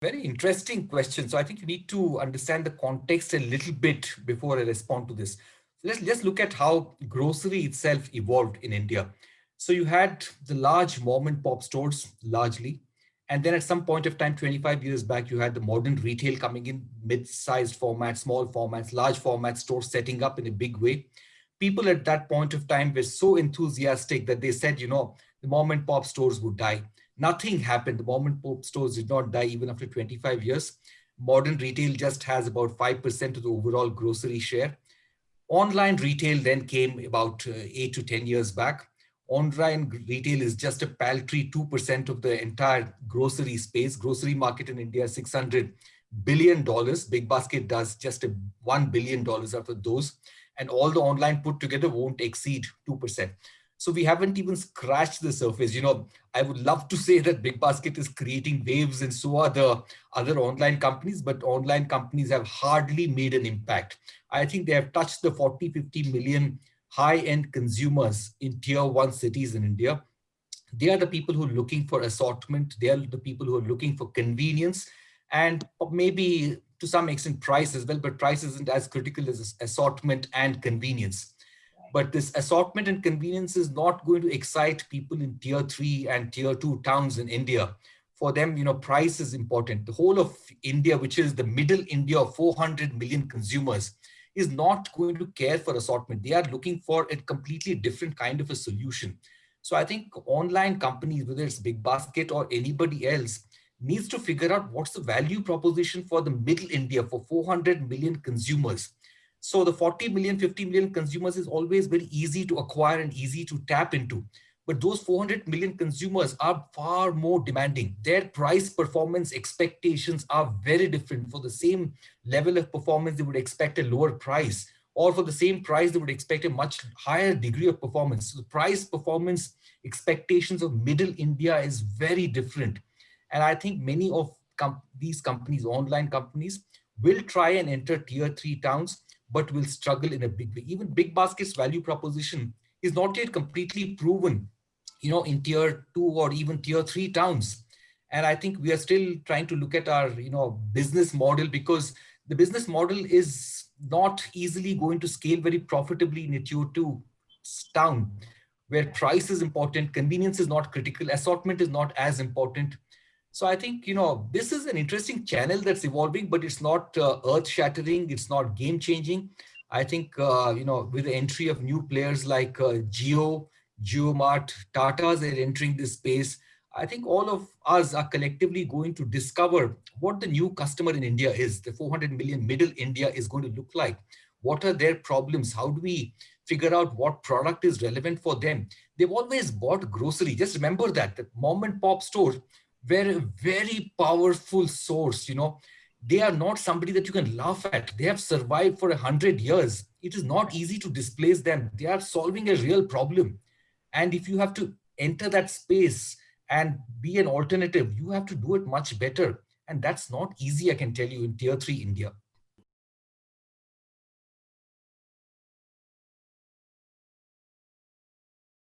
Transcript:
Very interesting question. So I think you need to understand the context a little bit before I respond to this. So let's just look at how grocery itself evolved in India. So you had the large mom and pop stores largely. And then at some point of time, 25 years back, you had the modern retail coming in, mid-sized formats, small formats, large format stores setting up in a big way. People at that point of time were so enthusiastic that they said, the mom and pop stores would die. Nothing happened. The mom and pop stores did not die even after 25 years. Modern retail just has about 5% of the overall grocery share. Online retail then came about 8 to 10 years back. Online retail is just a paltry 2% of the entire grocery space. Grocery market in India is $600 billion. Bigbasket does just a $1 billion out of those. And all the online put together won't exceed 2%. So we haven't even scratched the surface. I would love to say that Bigbasket is creating waves and so are the other online companies, but online companies have hardly made an impact. I think they have touched the 40, 50 million high-end consumers in tier one cities in India. They are the people who are looking for assortment. They are the people who are looking for convenience and maybe to some extent price as well, but price isn't as critical as assortment and convenience. But this assortment and convenience is not going to excite people in tier three and tier two towns in India. For them, price is important. The whole of India, which is the middle India of 400 million consumers, is not going to care for assortment. They are looking for a completely different kind of a solution. So I think online companies, whether it's Bigbasket or anybody else, needs to figure out what's the value proposition for the middle India, for 400 million consumers. So the 40 million, 50 million consumers is always very easy to acquire and easy to tap into. But those 400 million consumers are far more demanding. Their price performance expectations are very different. For the same level of performance, they would expect a lower price, or for the same price, they would expect a much higher degree of performance. So the price performance expectations of middle India is very different. And I think many of these companies, online companies, will try and enter tier three towns, but will struggle in a big way. Even Bigbasket's value proposition is not yet completely proven, in tier two or even tier three towns. And I think we are still trying to look at our, business model, because the business model is not easily going to scale very profitably in a tier two town, where price is important, convenience is not critical, assortment is not as important. So I think, this is an interesting channel that's evolving, but it's not earth shattering. It's not game changing. I think, with the entry of new players like GeoMart, Tata's are entering this space. I think all of us are collectively going to discover what the new customer in India is. The 400 million middle India is going to look like. What are their problems? How do we figure out what product is relevant for them? They've always bought grocery. Just remember that mom and pop store were a very powerful source. They are not somebody that you can laugh at. They have survived for 100 years. It is not easy to displace them. They are solving a real problem. And if you have to enter that space and be an alternative, you have to do it much better. And that's not easy, I can tell you, in tier three India.